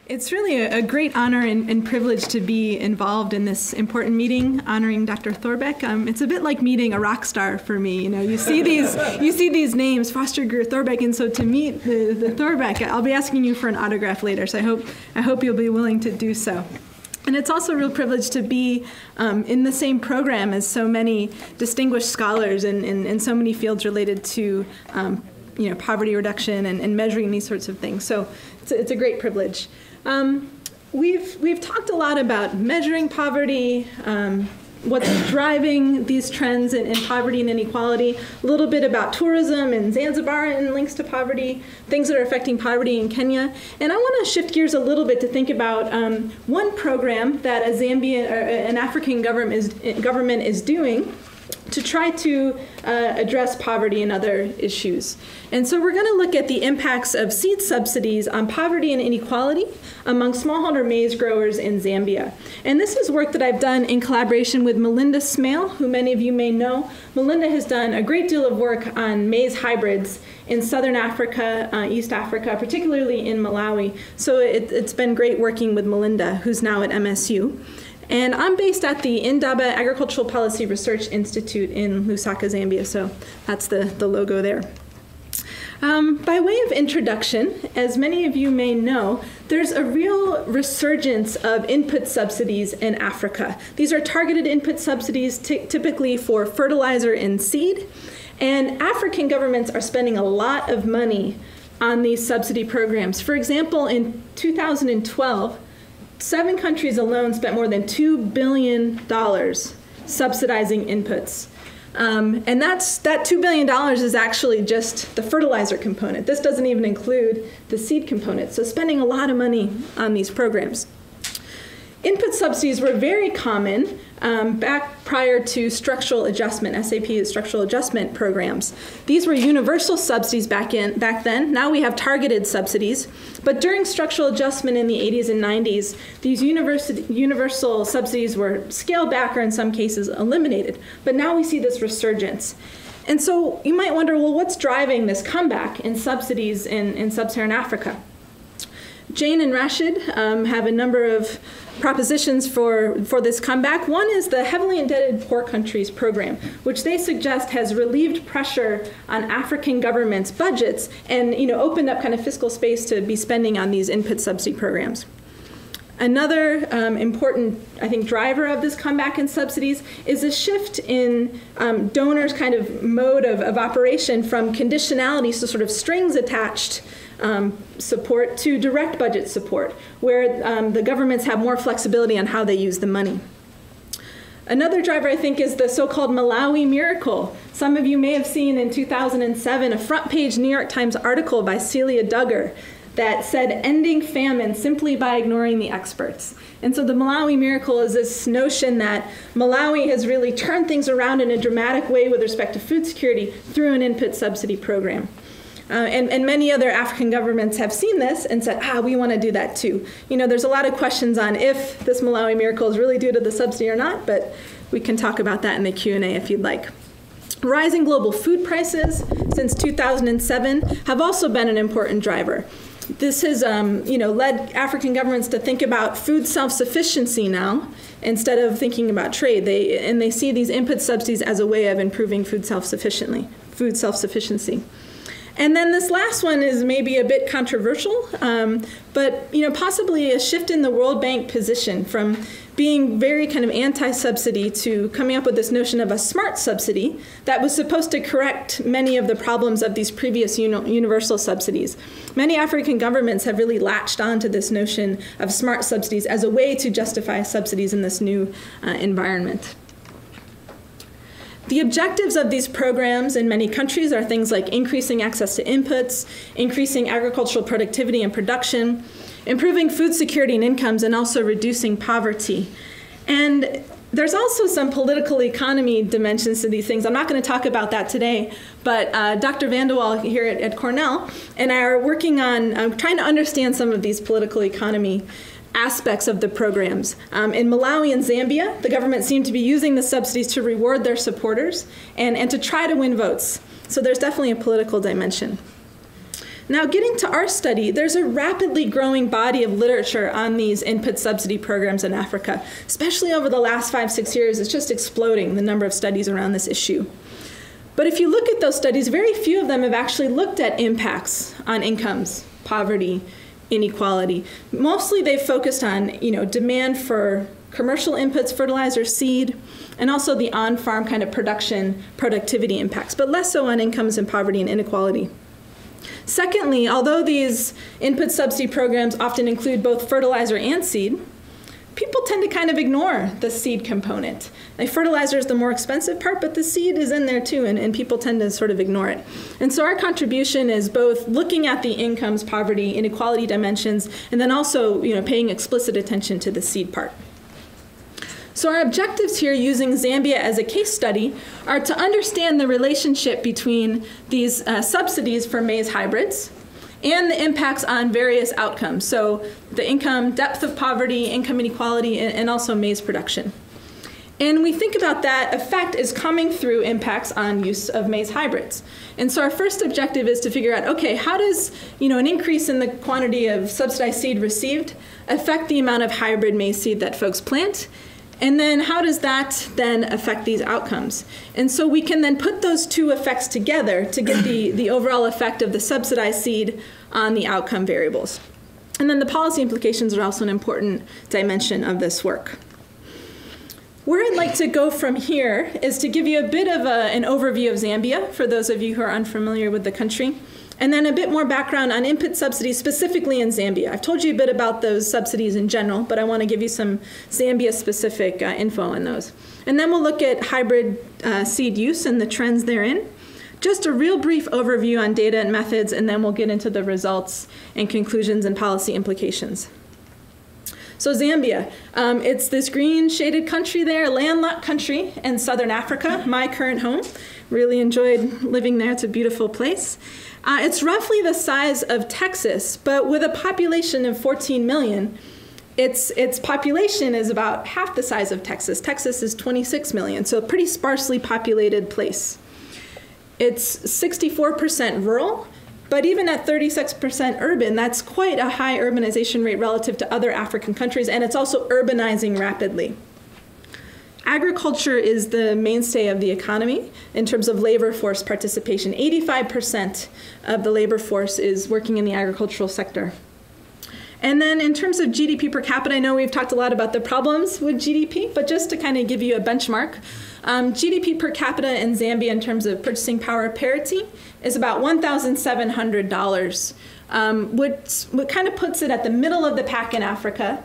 It's really a great honor and privilege to be involved in this important meeting honoring Dr. Thorbecke. It's a bit like meeting a rock star for me. You know, you see these names, Foster Greer, Thorbecke, and so to meet the Thorbecke, I'll be asking you for an autograph later. So I hope you'll be willing to do so. And it's also a real privilege to be in the same program as so many distinguished scholars in so many fields related to poverty reduction and measuring these sorts of things. So it's a great privilege. We've talked a lot about measuring poverty, what's driving these trends in poverty and inequality, a little bit about tourism in Zanzibar and links to poverty, things that are affecting poverty in Kenya. And I want to shift gears a little bit to think about one program that a Zambian or an African government is doing to try to address poverty and other issues. And so we're going to look at the impacts of seed subsidies on poverty and inequality among smallholder maize growers in Zambia. And this is work that I've done in collaboration with Melinda Smale, who many of you may know. Melinda has done a great deal of work on maize hybrids in Southern Africa, East Africa, particularly in Malawi. So it's been great working with Melinda, who's now at MSU. And I'm based at the Indaba Agricultural Policy Research Institute in Lusaka, Zambia, so that's the logo there. By way of introduction, as many of you may know, there's a real resurgence of input subsidies in Africa. These are targeted input subsidies typically for fertilizer and seed, and African governments are spending a lot of money on these subsidy programs. For example, in 2012, 7 countries alone spent more than $2 billion subsidizing inputs. And that $2 billion is actually just the fertilizer component. This doesn't even include the seed component. So spending a lot of money on these programs. Input subsidies were very common back prior to structural adjustment, SAP structural adjustment programs. These were universal subsidies back then. Now we have targeted subsidies. But during structural adjustment in the 80s and 90s, these universal subsidies were scaled back or in some cases eliminated. But now we see this resurgence. And so you might wonder, well, what's driving this comeback in subsidies in sub-Saharan Africa? Jane and Rashid have a number of propositions for this comeback. One is the Heavily Indebted Poor Countries program, which they suggest has relieved pressure on African governments' budgets and opened up kind of fiscal space to be spending on these input subsidy programs. Another important, I think, driver of this comeback in subsidies is a shift in donors' kind of mode of operation from conditionalities to sort of strings attached support to direct budget support, where the governments have more flexibility on how they use the money. Another driver, I think, is the so-called Malawi miracle. Some of you may have seen in 2007 a front-page New York Times article by Celia Duggar that said, "Ending famine simply by ignoring the experts." And so the Malawi miracle is this notion that Malawi has really turned things around in a dramatic way with respect to food security through an input subsidy program. And many other African governments have seen this and said, we want to do that too. There's a lot of questions on if this Malawi miracle is really due to the subsidy or not, but we can talk about that in the Q&A if you'd like. Rising global food prices since 2007 have also been an important driver. This has led African governments to think about food self-sufficiency now instead of thinking about trade. They see these input subsidies as a way of improving food self-sufficiency. And then this last one is maybe a bit controversial, but possibly a shift in the World Bank position from being very kind of anti-subsidy to coming up with this notion of a smart subsidy that was supposed to correct many of the problems of these previous universal subsidies. Many African governments have really latched onto this notion of smart subsidies as a way to justify subsidies in this new environment. The objectives of these programs in many countries are things like increasing access to inputs, increasing agricultural productivity and production, improving food security and incomes, and also reducing poverty. And there's also some political economy dimensions to these things. I'm not going to talk about that today, but Dr. Vanderwall here at Cornell and I are working on trying to understand some of these political economy aspects of the programs. In Malawi and Zambia, the government seemed to be using the subsidies to reward their supporters and to try to win votes. So there's definitely a political dimension. Now, getting to our study, there's a rapidly growing body of literature on these input subsidy programs in Africa, especially over the last 5-6 years. It's just exploding, the number of studies around this issue. But if you look at those studies, very few of them have actually looked at impacts on incomes, poverty, inequality. Mostly they've focused on, demand for commercial inputs, fertilizer, seed, and also the on-farm kind of productivity impacts, but less so on incomes and poverty and inequality. Secondly, although these input subsidy programs often include both fertilizer and seed, people tend to kind of ignore the seed component. Like, fertilizer is the more expensive part, but the seed is in there too, and people tend to sort of ignore it. And so our contribution is both looking at the incomes, poverty, inequality dimensions, and then also paying explicit attention to the seed part. So our objectives here, using Zambia as a case study, are to understand the relationship between these subsidies for maize hybrids and the impacts on various outcomes. So the income, depth of poverty, income inequality, and also maize production. And we think about that effect is coming through impacts on use of maize hybrids. And so our first objective is to figure out, okay, how does an increase in the quantity of subsidized seed received affect the amount of hybrid maize seed that folks plant? And then how does that then affect these outcomes? And so we can then put those two effects together to get the overall effect of the subsidized seed on the outcome variables. And then the policy implications are also an important dimension of this work. Where I'd like to go from here is to give you a bit of an overview of Zambia, for those of you who are unfamiliar with the country, and then a bit more background on input subsidies specifically in Zambia. I've told you a bit about those subsidies in general, but I want to give you some Zambia-specific info on those. And then we'll look at hybrid seed use and the trends therein. Just a real brief overview on data and methods, and then we'll get into the results and conclusions and policy implications. So Zambia, it's this green shaded country there, a landlocked country in southern Africa, my current home. Really enjoyed living there. It's a beautiful place. It's roughly the size of Texas, but with a population of 14 million, its population is about half the size of Texas. Texas is 26 million, so a pretty sparsely populated place. It's 64% rural, but even at 36% urban, that's quite a high urbanization rate relative to other African countries, and it's also urbanizing rapidly. Agriculture is the mainstay of the economy in terms of labor force participation. 85% of the labor force is working in the agricultural sector. And then in terms of GDP per capita, I know we've talked a lot about the problems with GDP, but just to kind of give you a benchmark, GDP per capita in Zambia in terms of purchasing power parity is about $1,700, what kind of puts it at the middle of the pack in Africa,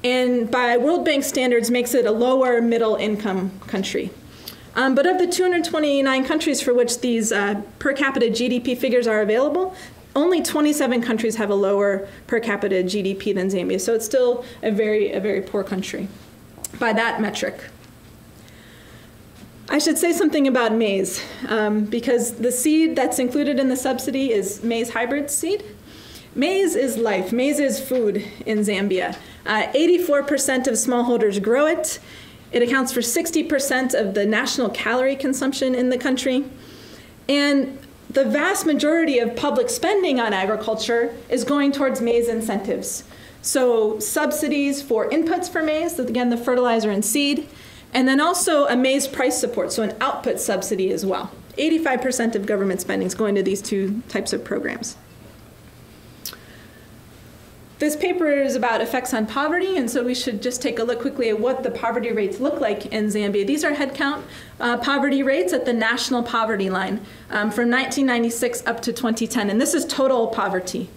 and by World Bank standards makes it a lower middle income country. But of the 229 countries for which these per capita GDP figures are available, only 27 countries have a lower per capita GDP than Zambia. So it's still a very poor country by that metric. I should say something about maize, because the seed that's included in the subsidy is maize hybrid seed. Maize is life. Maize is food in Zambia. 84% of smallholders grow it. It accounts for 60% of the national calorie consumption in the country. And the vast majority of public spending on agriculture is going towards maize incentives. So subsidies for inputs for maize, so again, the fertilizer and seed, and then also a maize price support, so an output subsidy as well. 85% of government spending is going to these two types of programs. This paper is about effects on poverty, and so we should just take a look quickly at what the poverty rates look like in Zambia. These are headcount poverty rates at the national poverty line from 1996 up to 2010, and this is total poverty.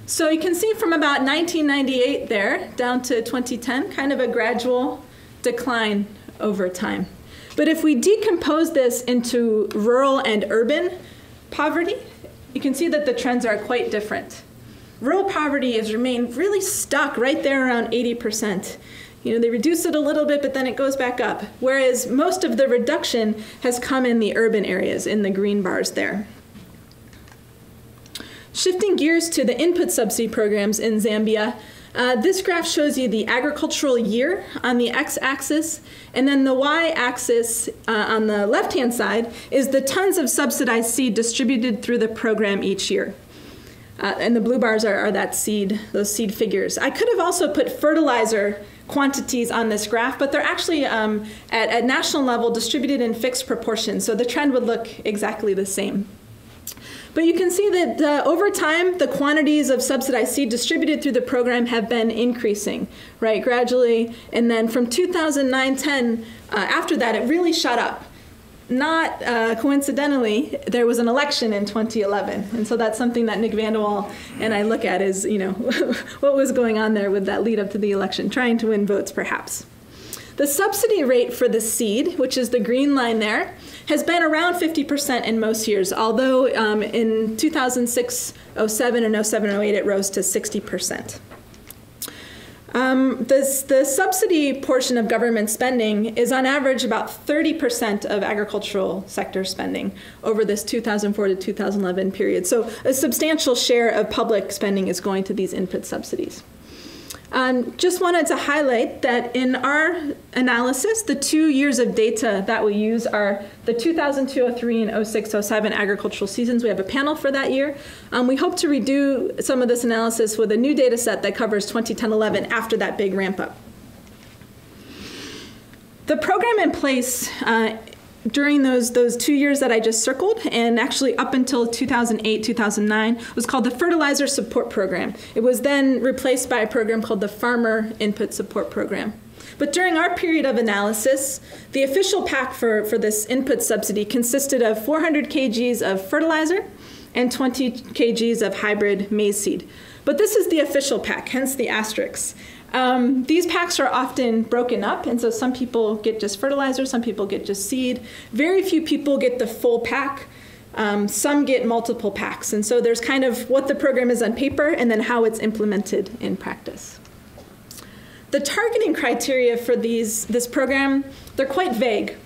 So you can see from about 1998 there down to 2010, kind of a gradual decline over time. But if we decompose this into rural and urban poverty, you can see that the trends are quite different. Rural poverty has remained really stuck right there around 80%. They reduce it a little bit, but then it goes back up. Whereas most of the reduction has come in the urban areas, in the green bars there. Shifting gears to the input subsidy programs in Zambia, this graph shows you the agricultural year on the x-axis, and then the y-axis on the left-hand side is the tons of subsidized seed distributed through the program each year. And the blue bars are those seed figures. I could have also put fertilizer quantities on this graph, but they're actually at national level distributed in fixed proportions, so the trend would look exactly the same. But you can see that over time, the quantities of subsidized seed distributed through the program have been increasing, right, gradually. And then from 2009-10, after that, it really shot up. Not coincidentally, there was an election in 2011. And so that's something that Nick Vanderwall and I look at is, what was going on there with that lead up to the election, trying to win votes perhaps. The subsidy rate for the seed, which is the green line there, has been around 50% in most years, although in 2006, 07, and 07, 08, it rose to 60%. The subsidy portion of government spending is on average about 30% of agricultural sector spending over this 2004 to 2011 period. So a substantial share of public spending is going to these input subsidies. Just wanted to highlight that in our analysis, the 2 years of data that we use are the 2002-03 and 06-07 agricultural seasons. We have a panel for that year. We hope to redo some of this analysis with a new data set that covers 2010-11 after that big ramp up. The program in place during those 2 years that I just circled, and actually up until 2008, 2009, was called the Fertilizer Support Program. It was then replaced by a program called the Farmer Input Support Program. But during our period of analysis, the official pack for this input subsidy consisted of 400 kgs of fertilizer and 20 kgs of hybrid maize seed. But this is the official pack, hence the asterisks. These packs are often broken up, and so some people get just fertilizer, some people get just seed. Very few people get the full pack. Some get multiple packs. And so there's kind of what the program is on paper and then how it's implemented in practice. The targeting criteria for this program, they're quite vague.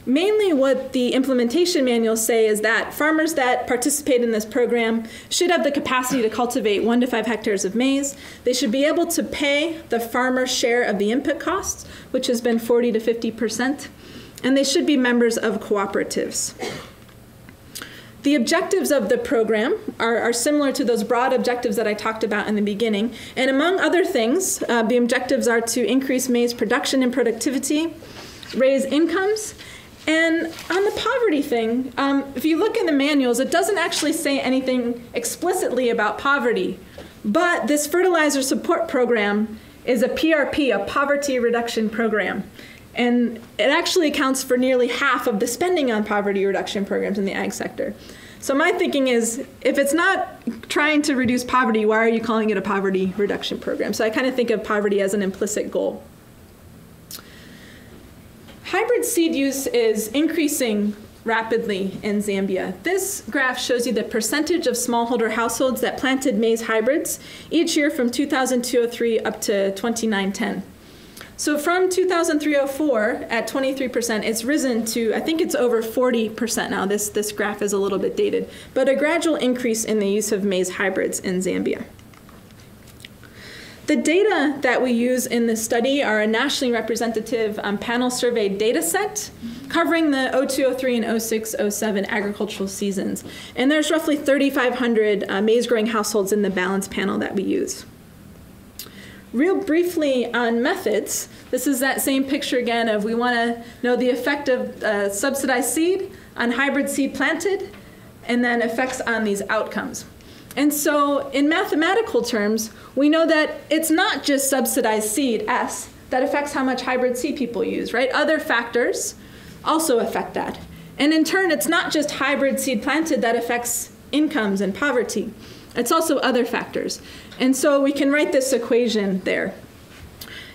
Mainly what the implementation manuals say is that farmers that participate in this program should have the capacity to cultivate 1 to 5 hectares of maize. They should be able to pay the farmer's share of the input costs, which has been 40 to 50%, and they should be members of cooperatives. The objectives of the program are similar to those broad objectives that I talked about in the beginning, and among other things, the objectives are to increase maize production and productivity, raise incomes. And on the poverty thing, if you look in the manuals, it doesn't actually say anything explicitly about poverty. But this fertilizer support program is a PRP, a poverty reduction program. And it actually accounts for nearly half of the spending on poverty reduction programs in the ag sector. So my thinking is, if it's not trying to reduce poverty, why are you calling it a poverty reduction program? So I kind of think of poverty as an implicit goal. Hybrid seed use is increasing rapidly in Zambia. This graph shows you the percentage of smallholder households that planted maize hybrids each year from 2002-03 up to 2009-10. So from 2003-04 at 23%, it's risen to, I think it's over 40% now. This graph is a little bit dated, but a gradual increase in the use of maize hybrids in Zambia. The data that we use in this study are a nationally representative panel survey data set covering the 02-03 and 06-07 agricultural seasons. And there's roughly 3,500 maize-growing households in the balance panel that we use. Real briefly on methods, this is that same picture again of we want to know the effect of subsidized seed on hybrid seed planted, and then effects on these outcomes. And so in mathematical terms, we know that it's not just subsidized seed, S, that affects how much hybrid seed people use, right? Other factors also affect that. And in turn, it's not just hybrid seed planted that affects incomes and poverty. It's also other factors. And so we can write this equation there.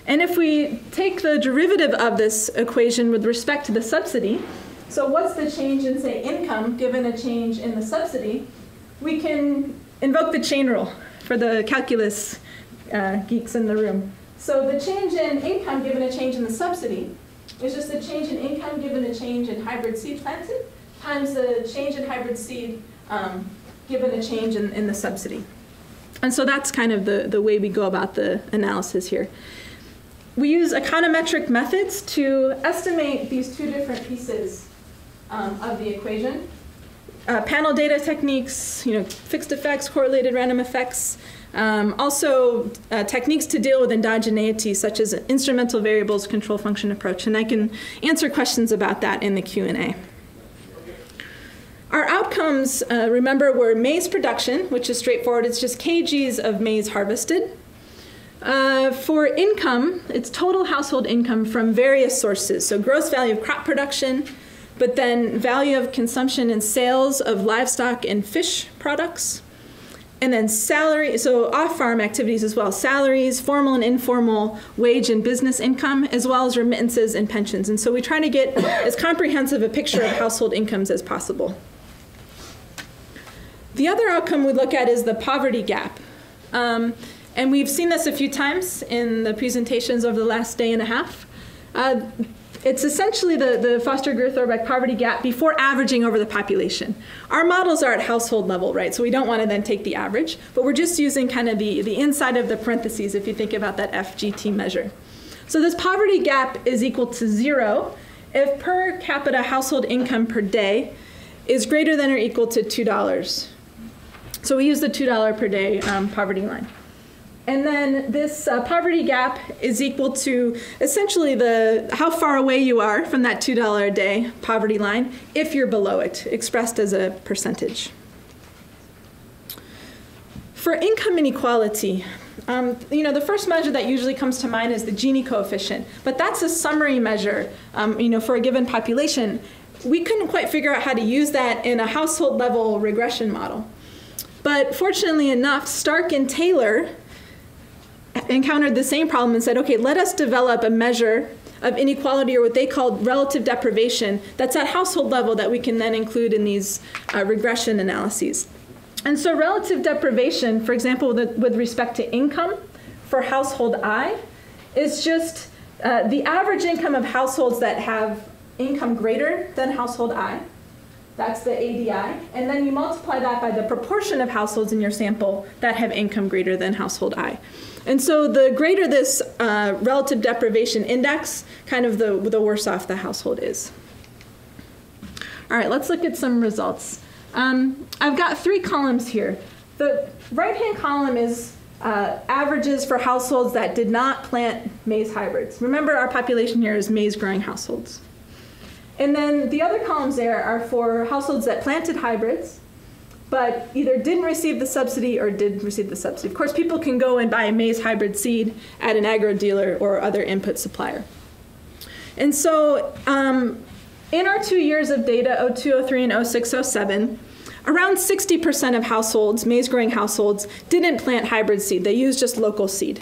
And if we take the derivative of this equation with respect to the subsidy, so what's the change in, say, income given a change in the subsidy, we can invoke the chain rule for the calculus geeks in the room. So the change in income given a change in the subsidy is just the change in income given a change in hybrid seed planted times the change in hybrid seed given a change in the subsidy. And so that's kind of the way we go about the analysis here. We use econometric methods to estimate these two different pieces of the equation. panel data techniques, fixed effects, correlated random effects. Also, techniques to deal with endogeneity, such as instrumental variables control function approach. And I can answer questions about that in the Q&A. Our outcomes, remember, were maize production, which is straightforward. It's just kgs of maize harvested. For income, it's total household income from various sources. So gross value of crop production, but then value of consumption and sales of livestock and fish products. And then salary, so off-farm activities as well, salaries, formal and informal wage and business income, as well as remittances and pensions. And so we try to get as comprehensive a picture of household incomes as possible. The other outcome we look at is the poverty gap. And we've seen this a few times in the presentations over the last day and a half. It's essentially the Foster-Greer-Thorbeck poverty gap before averaging over the population. Our models are at household level, right? So we don't want to then take the average, but we're just using kind of the inside of the parentheses if you think about that FGT measure. So this poverty gap is equal to 0 if per capita household income per day is greater than or equal to $2. So we use the $2 per day poverty line. And then this poverty gap is equal to essentially how far away you are from that $2 a day poverty line if you're below it, expressed as a percentage. For income inequality, the first measure that usually comes to mind is the Gini coefficient, but that's a summary measure, for a given population. We couldn't quite figure out how to use that in a household level regression model. But fortunately enough, Stark and Taylor encountered the same problem and said, okay, let us develop a measure of inequality, or what they called relative deprivation, that's at household level that we can then include in these regression analyses. And so relative deprivation, for example, with respect to income for household I, is just the average income of households that have income greater than household I. That's the ADI. And then you multiply that by the proportion of households in your sample that have income greater than household I. And so the greater this relative deprivation index, kind of the worse off the household is. All right, let's look at some results. I've got 3 columns here. The right-hand column is averages for households that did not plant maize hybrids. Remember, our population here is maize-growing households. And then the other columns there are for households that planted hybrids, but either didn't receive the subsidy or did receive the subsidy. Of course, people can go and buy a maize hybrid seed at an agro dealer or other input supplier. And so in our 2 years of data, 02, 03, and 06, 07, around 60% of households, maize-growing households, didn't plant hybrid seed. They used just local seed.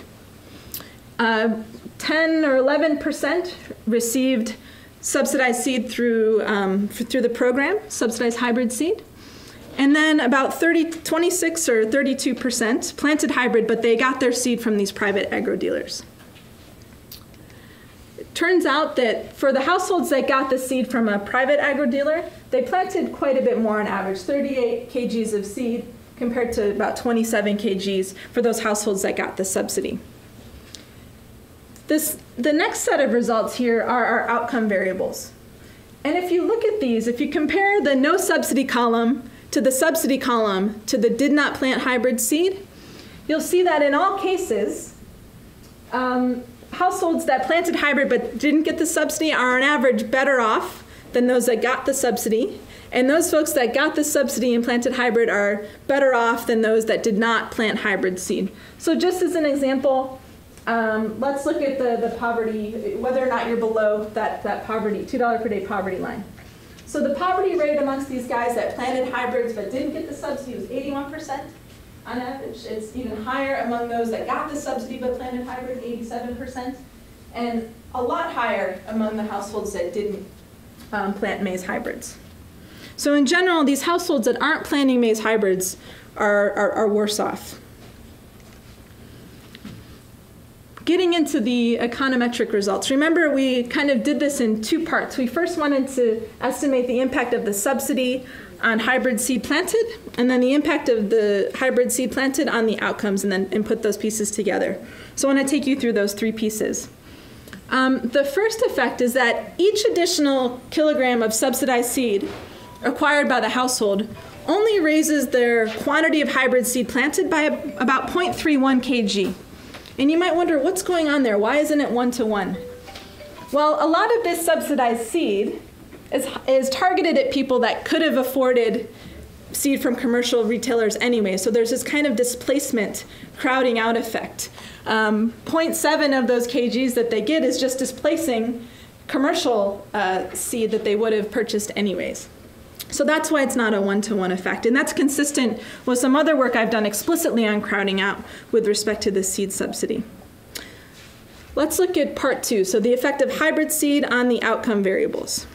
10 or 11% received subsidized seed through the program, subsidized hybrid seed. And then about 26 or 32% planted hybrid, but they got their seed from these private agro dealers. It turns out that for the households that got the seed from a private agro dealer, they planted quite a bit more on average, 38 kgs of seed compared to about 27 kgs for those households that got the subsidy. The next set of results here are our outcome variables. And if you look at these, if you compare the no subsidy column to the subsidy column to the did not plant hybrid seed, you'll see that in all cases, households that planted hybrid but didn't get the subsidy are on average better off than those that got the subsidy. And those folks that got the subsidy and planted hybrid are better off than those that did not plant hybrid seed. So just as an example, let's look at the poverty, whether or not you're below that poverty, $2 per day poverty line. So the poverty rate amongst these guys that planted hybrids but didn't get the subsidy was 81% on average. It's even higher among those that got the subsidy but planted hybrid, 87%, and a lot higher among the households that didn't plant maize hybrids. So in general, these households that aren't planting maize hybrids are worse off. Getting into the econometric results, remember we kind of did this in 2 parts. We first wanted to estimate the impact of the subsidy on hybrid seed planted, and then the impact of the hybrid seed planted on the outcomes, and put those pieces together. So I want to take you through those 3 pieces. The first effect is that each additional kilogram of subsidized seed acquired by the household only raises their quantity of hybrid seed planted by about 0.31 kg. And you might wonder, what's going on there? Why isn't it 1-to-1? Well, a lot of this subsidized seed is targeted at people that could have afforded seed from commercial retailers anyway. So there's this kind of displacement, crowding out effect. 0.7 of those kgs that they get is just displacing commercial seed that they would have purchased anyways. So that's why it's not a 1-to-1 effect. And that's consistent with some other work I've done explicitly on crowding out with respect to the seed subsidy. Let's look at part 2. So the effect of hybrid seed on the outcome variables.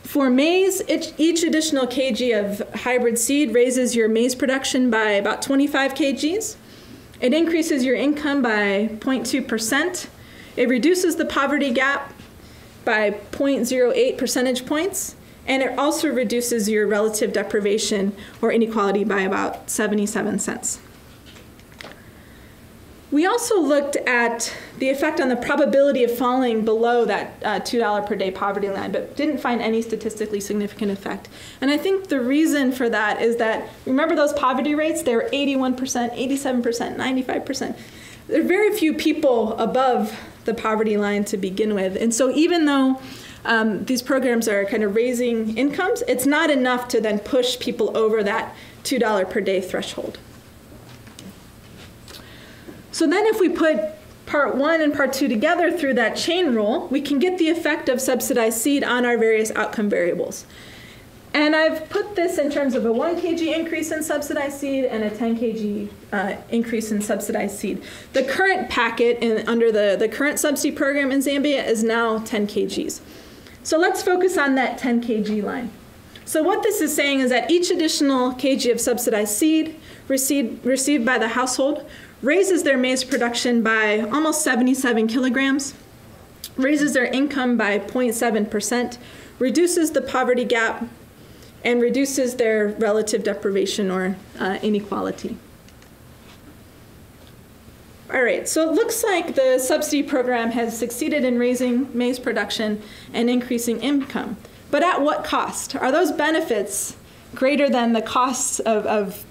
For maize, each additional kg of hybrid seed raises your maize production by about 25 kgs. It increases your income by 0.2%. It reduces the poverty gap by 0.08 percentage points. And it also reduces your relative deprivation or inequality by about 77 cents. We also looked at the effect on the probability of falling below that $2 per day poverty line, but didn't find any statistically significant effect. And I think the reason for that is that, remember those poverty rates? They were 81%, 87%, 95%. There are very few people above the poverty line to begin with. And so even though these programs are kind of raising incomes, it's not enough to then push people over that $2 per day threshold. So then if we put part 1 and part 2 together through that chain rule, we can get the effect of subsidized seed on our various outcome variables. And I've put this in terms of a 1 kg increase in subsidized seed and a 10 kg increase in subsidized seed. The current packet under the current subsidy program in Zambia is now 10 kgs. So let's focus on that 10 kg line. So what this is saying is that each additional kg of subsidized seed received by the household raises their maize production by almost 77 kilograms, raises their income by 0.7%, reduces the poverty gap, and reduces their relative deprivation or inequality. All right, so it looks like the subsidy program has succeeded in raising maize production and increasing income. But at what cost? Are those benefits greater than the costs of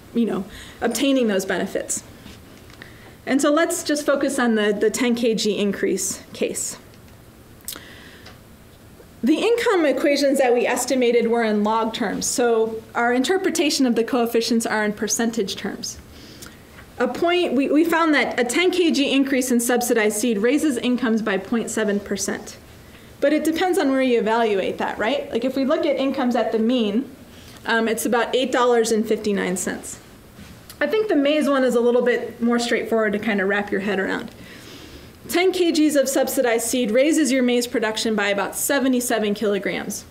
obtaining those benefits? And so let's just focus on the 10 kg increase case. The income equations that we estimated were in log terms, so our interpretation of the coefficients are in percentage terms. We found that a 10 kg increase in subsidized seed raises incomes by 0.7%. But it depends on where you evaluate that, right? Like if we look at incomes at the mean, it's about $8.59. I think the maize one is a little bit more straightforward to kind of wrap your head around. 10 kgs of subsidized seed raises your maize production by about 77 kilograms.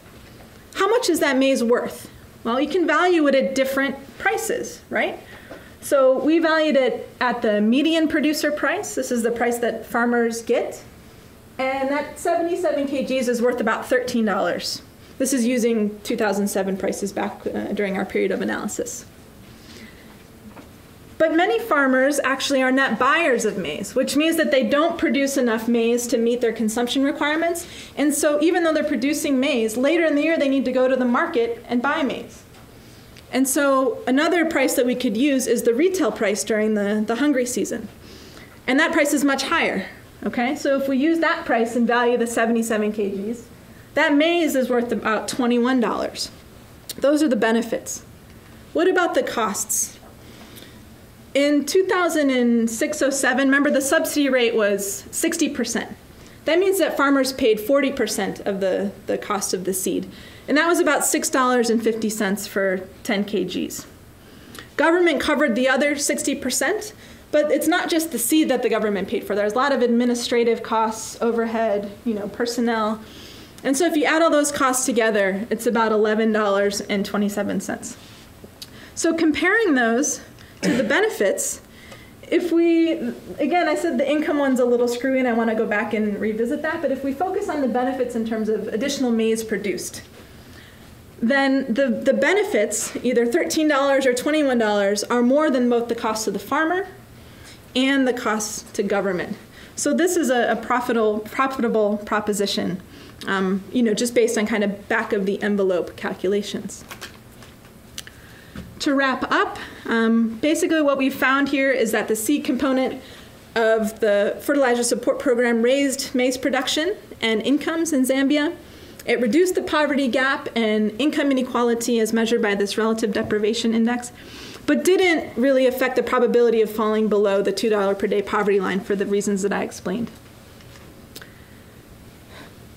How much is that maize worth? Well, you can value it at different prices, right? So we valued it at the median producer price. This is the price that farmers get. And that 77 kgs is worth about $13. This is using 2007 prices back during our period of analysis. But many farmers actually are net buyers of maize, which means that they don't produce enough maize to meet their consumption requirements. And so even though they're producing maize, later in the year they need to go to the market and buy maize. And so another price that we could use is the retail price during the hungry season. And that price is much higher, okay? So if we use that price and value the 77 kgs, that maize is worth about $21. Those are the benefits. What about the costs? In 2006-07, remember the subsidy rate was 60%. That means that farmers paid 40% of the cost of the seed. And that was about $6.50 for 10 kgs. Government covered the other 60%, but it's not just the seed that the government paid for. There's a lot of administrative costs, overhead, personnel. And so if you add all those costs together, it's about $11.27. So comparing those to the benefits, if we, again, I said the income one's a little screwy and I want to go back and revisit that, but if we focus on the benefits in terms of additional maize produced, then the benefits, either $13 or $21, are more than both the cost to the farmer and the cost to government. So this is a profitable proposition just based on kind of back of the envelope calculations. To wrap up, basically what we found here is that the seed component of the fertilizer support program raised maize production and incomes in Zambia. It reduced the poverty gap and income inequality as measured by this relative deprivation index, but didn't really affect the probability of falling below the $2 per day poverty line for the reasons that I explained.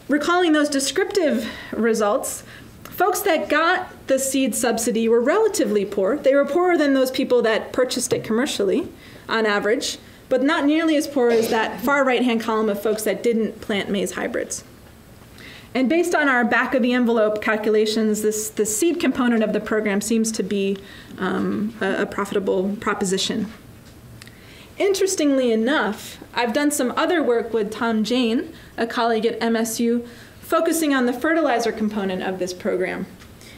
Recalling those descriptive results, folks that got the seed subsidy were relatively poor. They were poorer than those people that purchased it commercially, on average, but not nearly as poor as that far right-hand column of folks that didn't plant maize hybrids. And based on our back-of-the-envelope calculations, the seed component of the program seems to be a profitable proposition. Interestingly enough, I've done some other work with Tom Jane, a colleague at MSU, focusing on the fertilizer component of this program.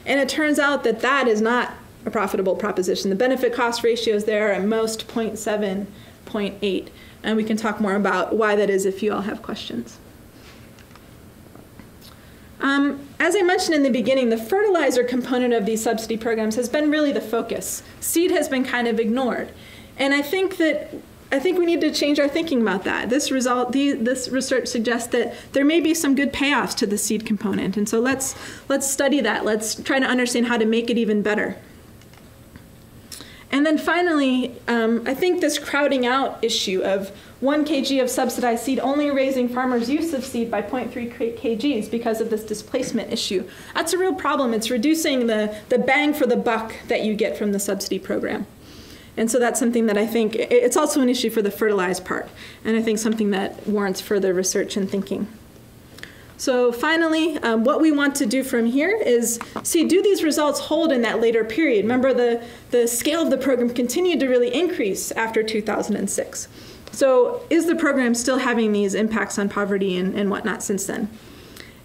And it turns out that that is not a profitable proposition. The benefit-cost ratios there are at most 0.7, 0.8. And we can talk more about why that is if you all have questions. As I mentioned in the beginning, the fertilizer component of these subsidy programs has been really the focus. Seed has been kind of ignored. And I think we need to change our thinking about that. This research suggests that there may be some good payoffs to the seed component. And so let's study that. Let's try to understand how to make it even better. And then finally, I think this crowding out issue of 1 kg of subsidized seed only raising farmers' use of seed by 0.3 kgs because of this displacement issue. That's a real problem. It's reducing the bang for the buck that you get from the subsidy program. And so that's something that I think, it's also an issue for the fertilized part, and I think something that warrants further research and thinking. So finally, what we want to do from here is see, do these results hold in that later period? Remember, the scale of the program continued to really increase after 2006. So is the program still having these impacts on poverty and whatnot since then?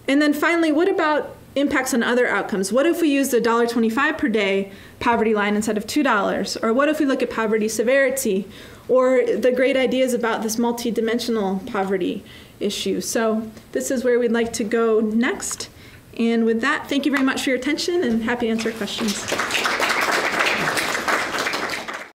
And then finally, what about impacts on other outcomes? What if we use the $1.25 per day poverty line instead of $2? Or what if we look at poverty severity? Or the great ideas about this multidimensional poverty issue? So this is where we'd like to go next. And with that, thank you very much for your attention and happy to answer questions.